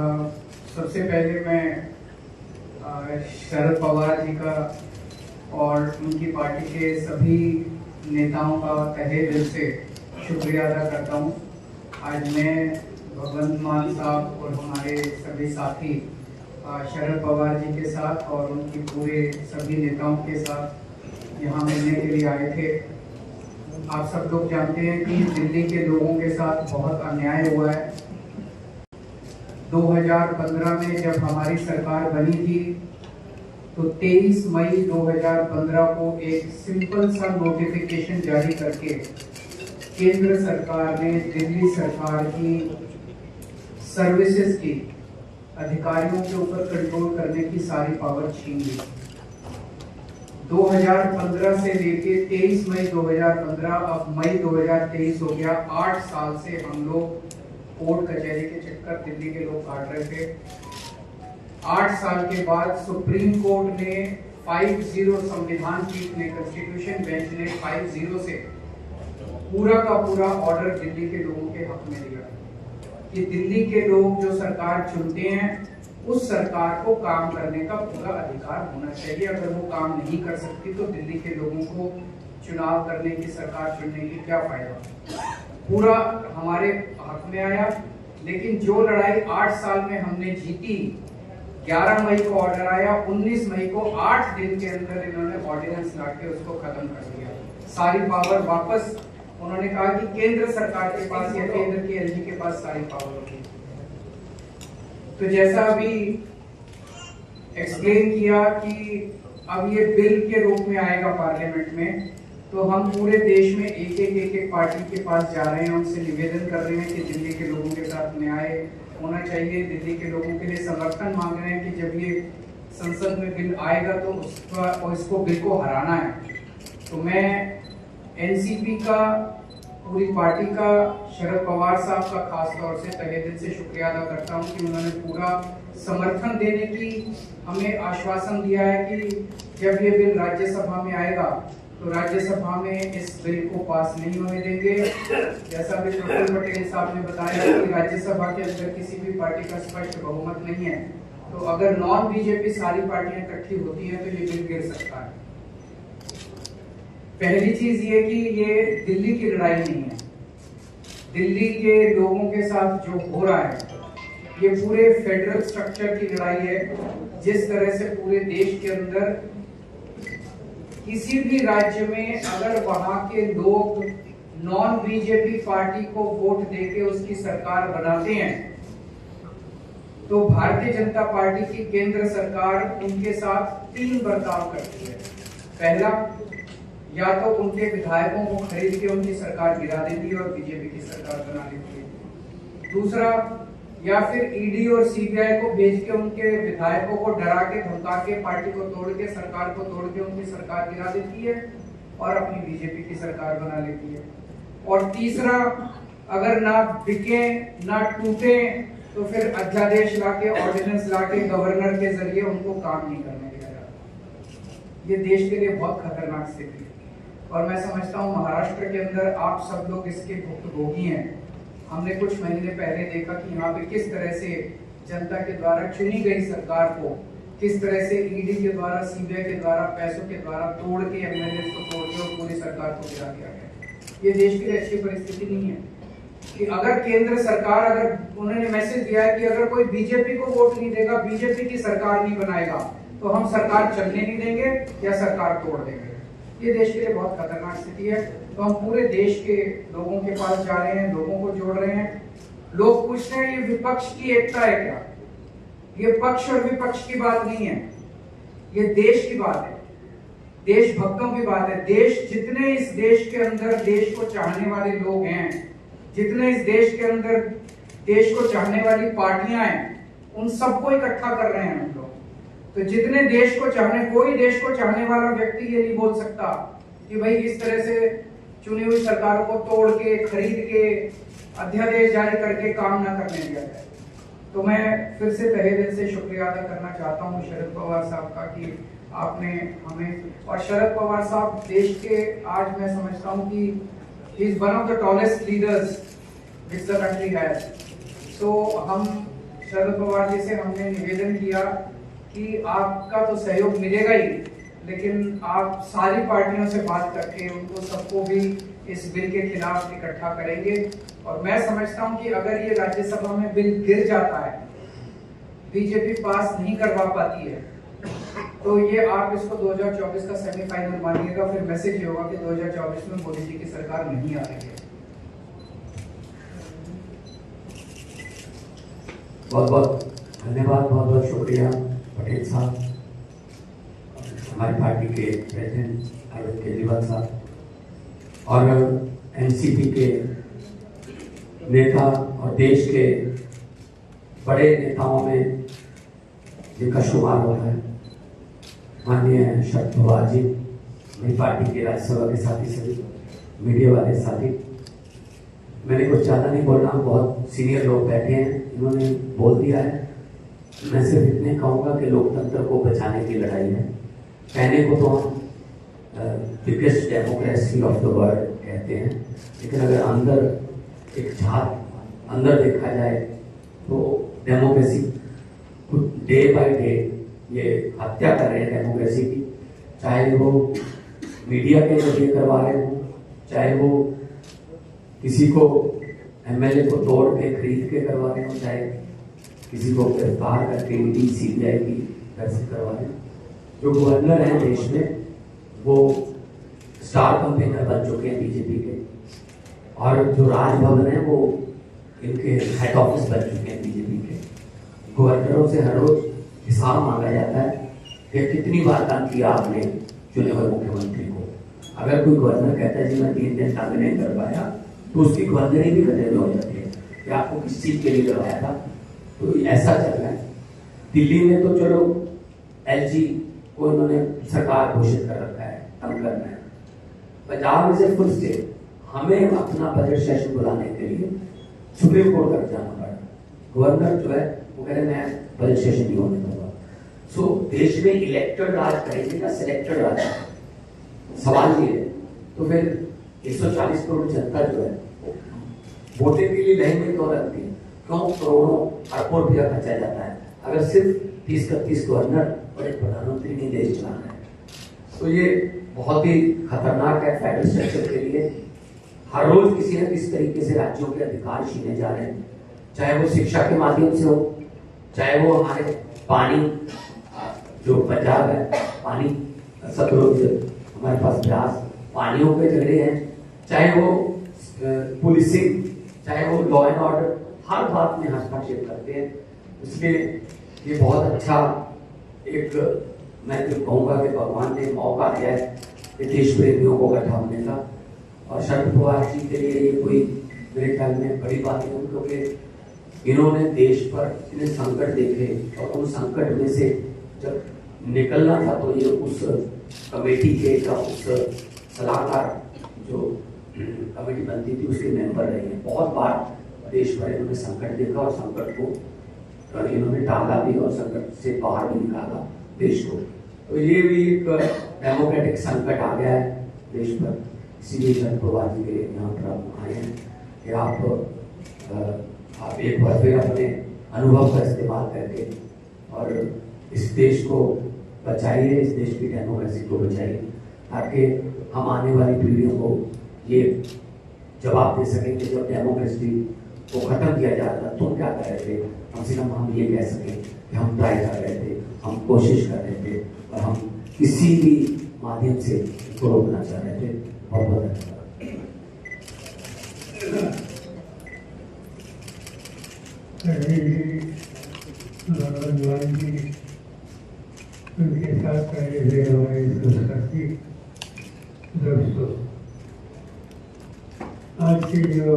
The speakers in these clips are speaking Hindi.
सबसे पहले मैं शरद पवार जी का और उनकी पार्टी के सभी नेताओं का तहे दिल से शुक्रिया अदा करता हूँ। आज मैं भगवंत मान साहब और हमारे सभी साथी शरद पवार जी के साथ और उनकी पूरे सभी नेताओं के साथ यहाँ मिलने के लिए आए थे। आप सब लोग जानते हैं कि दिल्ली के लोगों के साथ बहुत अन्याय हुआ है। 2015 में जब हमारी सरकार बनी थी तो 23 मई 2015 को एक सिंपल सा नोटिफिकेशन जारी करके केंद्र सरकार ने दिल्ली सरकार की सर्विसेज की अधिकारियों के ऊपर कंट्रोल करने की सारी पावर छीन ली। 2015 से लेके 23 मई 2015 अब मई 2023 हो गया। 8 साल से हम लोग कोर्ट कचहरी के चक्कर दिल्ली के लोग काट रहे थे। 8 साल के बाद सुप्रीम कोर्ट ने 5-0 संविधान पीठ ने कॉन्स्टिट्यूशन बेंच ने 5-0 से पूरा का पूरा ऑर्डर दिल्ली के लोगों के हक में दिया कि दिल्ली के लोग जो सरकार चुनते हैं उस सरकार को काम करने का पूरा अधिकार होना चाहिए। अगर वो काम नहीं कर सकती तो दिल्ली के लोगों को चुनाव करने की, सरकार चुनने की क्या फायदा। पूरा हमारे हक में आया। लेकिन जो लड़ाई 8 साल में हमने जीती, 11 मई को ऑर्डर आया, 19 मई को 8 दिन के अंदर इन्होंने ऑर्डिनेंस लाके उसको खत्म कर दिया। सारी पावर वापस, उन्होंने कहा कि केंद्र सरकार के पास या केंद्र के एलजी के पास सारी पावर होगी। तो जैसा अभी एक्सप्लेन किया कि अब ये बिल के रूप में आएगा पार्लियामेंट में, तो हम पूरे देश में एक पार्टी के पास जा रहे हैं, उनसे निवेदन कर रहे हैं कि दिल्ली के लोगों के साथ न्याय होना चाहिए। दिल्ली के लोगों के लिए समर्थन मांग रहे हैं कि जब ये संसद में बिल आएगा तो इसको बिल को हराना है। तो मैं एनसीपी का, पूरी पार्टी का, शरद पवार साहब का खास तौर से तहे दिल से शुक्रिया अदा करता हूं कि उन्होंने पूरा समर्थन देने की हमें आश्वासन दिया है कि जब ये बिल राज्यसभा में आएगा तो राज्यसभा में इस बिल को पास नहीं होने देंगे। जैसा भी प्रफुल्ल पटेल साहब ने बताया कि राज्यसभा के अंदर किसी भी पार्टी का स्पष्ट बहुमत नहीं है, तो अगर नॉन बीजेपी सारी पार्टियां इकट्ठी होती हैं तो ये बिल गिर सकता है। पहली चीज ये कि ये दिल्ली की लड़ाई नहीं है, दिल्ली के लोगों के साथ जो हो रहा है ये पूरे फेडरल स्ट्रक्चर की लड़ाई है। जिस तरह से पूरे देश के अंदर किसी भी राज्य में अगर वहां के लोग नॉन बीजेपी पार्टी को वोट देके उसकी सरकार बनाते हैं तो भारतीय जनता पार्टी की केंद्र सरकार उनके साथ 3 बर्ताव करती है। पहला, या तो उनके विधायकों को खरीद के उनकी सरकार गिरा देती है और बीजेपी की सरकार बना लेती है। दूसरा, या फिर ईडी और सीबीआई को भेज के उनके विधायकों को डरा के, धमका के, पार्टी को तोड़ के, सरकार को तोड़ के उनकी सरकार गिरा देती है और अपनी बीजेपी की सरकार बना लेती है। और तीसरा, अगर ना बिके ना टूटे तो फिर अध्यादेश लाके, ऑर्डिनेंस लाके गवर्नर के जरिए उनको काम नहीं करने दिया जाता। ये देश के लिए बहुत खतरनाक स्थिति है और मैं समझता हूँ महाराष्ट्र के अंदर आप सब लोग इसके भुक्तभोगी हैं। हमने कुछ महीने पहले देखा कि यहाँ पे किस तरह से जनता के द्वारा चुनी गई सरकार को किस तरह से ईडी के द्वारा, सीबीआई के द्वारा, पैसों के द्वारा तोड़ के, एमएलए को तोड़ के और पूरी सरकार को गिरा दिया गया। ये देश के लिए अच्छी परिस्थिति नहीं है कि अगर केंद्र सरकार, अगर उन्होंने मैसेज दिया है कि अगर कोई बीजेपी को वोट नहीं देगा, बीजेपी की सरकार नहीं बनाएगा तो हम सरकार चलने नहीं देंगे या सरकार तोड़ देंगे। ये देश के लिए बहुत खतरनाक स्थिति है। तो हम पूरे देश के लोगों के पास जा रहे हैं, लोगों को जोड़ रहे हैं। लोग पूछते हैं ये विपक्ष की एकता है क्या? ये पक्ष और विपक्ष की बात नहीं है, ये देश की बात है, देशभक्तों की बात है। जितने इस देश के अंदर देश को चाहने वाले लोग हैं, जितने इस देश के अंदर देश को चाहने वाली पार्टियां हैं, उन सबको इकट्ठा कर रहे हैं हम लोग। तो जितने देश को चाहने, कोई देश को चाहने वाला व्यक्ति ये नहीं बोल सकता कि भाई इस तरह से चुनी हुई सरकार को तोड़ के, खरीद के, अध्यादेश जारी करके काम ना करने दिया जाए। तो मैं फिर से तहे दिल से शुक्रिया अदा करना चाहता हूँ शरद पवार साहब का कि आपने हमें, और शरद पवार साहब देश के, आज मैं समझता हूँ कि he is one of the tallest leaders which the country has. तो हम शरद पवार जी से हमने निवेदन किया कि आपका तो सहयोग मिलेगा ही, लेकिन आप सारी पार्टियों से बात करके उनको सबको भी इस बिल के खिलाफ इकट्ठा करेंगे। और मैं समझता हूं कि अगर ये राज्यसभा में बिल गिर जाता है, बीजेपी पास नहीं करवा पाती है, तो ये आप इसको 2024 का सेमीफाइनल मानिएगा। फिर मैसेज ये होगा कि 2024 में मोदी जी की सरकार नहीं आ रही है। बहुत बहुत धन्यवाद, बहुत बहुत शुक्रिया पटेल साहब, हमारी पार्टी के प्रेसिडेंट अरविंद केजरीवाल साहब और एनसीपी के नेता और देश के बड़े नेताओं में जिनका शुमार होता है माननीय शरद पवार जी, मेरी पार्टी के राज्यसभा के साथी, सभी मीडिया वाले साथी। मैंने कुछ ज़्यादा नहीं बोलना, बहुत सीनियर लोग बैठे हैं, इन्होंने बोल दिया है। मैं सिर्फ इतने कहूँगा कि लोकतंत्र को बचाने की लड़ाई है। कहने को तो हम biggest democracy of the world कहते हैं, लेकिन अगर अंदर एक झांक अंदर देखा जाए तो डेमोक्रेसी डे बाय डे ये हत्या कर रहे हैं डेमोक्रेसी की। चाहे वो मीडिया के जरिए करवा रहे हो, चाहे वो किसी को एमएलए को तोड़ के खरीद के करवा रहे हो, चाहे किसी को गिरफ्तार करके ईडी सीबीआई की घर से करवा रहे हो। जो गवर्नर हैं देश में वो स्टार कैंपेनर बन चुके हैं बीजेपी के, और जो राजभवन है वो इनके हेड ऑफिस बन चुके हैं बीजेपी के। गवर्नरों से हर रोज हिसाब मांगा जाता है कि कितनी बार काम किया आपने चुने हुए मुख्यमंत्री को। अगर कोई गवर्नर कहता है जी मैं 3 दिन काम नहीं कर पाया, तो उसकी गवर्नरी भी खतरे में हो जाती है कि आपको किस चीज के लिए करवाया था। तो ऐसा चल रहा है। दिल्ली में तो चलो एलजी को इन्होंने सरकार घोषित कर रखा है, तंग करना है। पंजाब में से फुल स्टे हमें अपना बजट सेशन बुलाने के लिए सुप्रीम कोर्ट तक जाना पड़ा। गवर्नर जो है वो कह रहे मैं बजट सेशन नहीं होने दूंगा। सो देश में इलेक्टेड राज करेंगे या सिलेक्टेड राज, सवाल ये है। तो फिर 140 करोड़ जनता जो है वोटिंग के लिए लाइन में क्यों लगती है? क्यों करोड़ों अरबों रुपया खर्चा जाता है अगर सिर्फ 30-31 गवर्नर और एक प्रधानमंत्री ने देश चलाना है? तो ये बहुत ही खतरनाक है फेडरल स्ट्रक्चर के लिए। हर रोज किसी न किसी तरीके से राज्यों के अधिकार छीने जा रहे हैं, चाहे वो शिक्षा के माध्यम से हो, चाहे वो हमारे पानी जो पंजाब है, पानी सतलुज हमारे पास ब्यास, पानियों के झगड़े हैं, चाहे वो पुलिसिंग, चाहे वो लॉ एंड ऑर्डर, हर बात में हस्तक्षेप करते हैं। इसलिए ये बहुत अच्छा एक मैं तो कहूँगा कि भगवान ने मौका दिया है कि देश प्रेमियों को इकट्ठा होने का। और शरद पवार जी के लिए ये कोई मेरे ख्याल में बड़ी बात नहीं, क्योंकि इन्होंने देश पर इतने संकट देखे और उन संकट में से जब निकलना था तो ये उस कमेटी के या उस सलाहकार जो कमेटी बनती थी उसके मेंबर रहे हैं। बहुत बार देश पर इन्होंने संकट देखा और संकट को इन्होंने टाला भी और संकट से बाहर भी निकाला देश को। तो ये भी एक डेमोक्रेटिक संकट आ गया है देश पर। इसीलिए शरद पवार जी के यहाँ पर आप आए हैं कि आप एक बार फिर अपने अनुभव का इस्तेमाल करके और इस देश को बचाइए, इस देश की डेमोक्रेसी को बचाइए, ताकि हम आने वाली पीढ़ियों को ये जवाब दे सकें कि जब डेमोक्रेसी को खत्म किया जा रहा था तुम क्या कर रहे थे। कम से कम हम ये कह सकें कि हम ट्राई कर रहे थे, हम कोशिश कर रहे थे और हम किसी भी माध्यम से इसको रोकना चाह रहे थे। बहुत बहुत धन्यवाद। उनके साथ पहले हुए हमारे संस्कृति दोस्तों, आज की जो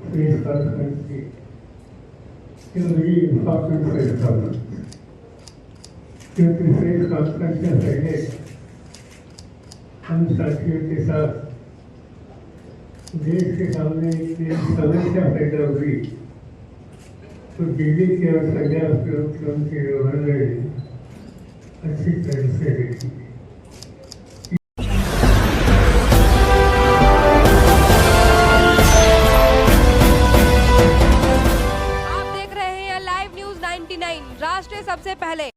प्रेस कॉन्फ्रेंस थी ये बड़ी इम्पोर्टेंट प्रेस कॉन्फ्रेंस, क्योंकि प्रेस कॉन्फ्रेंस से पहले हम साथियों के साथ देश के सामने एक समस्या पैदा हुई तो दिल्ली के और पंजाब के मुख्यमंत्री गवर्नर ने अच्छी तरह से देखी। आप देख रहे हैं 99 राष्ट्र सबसे पहले।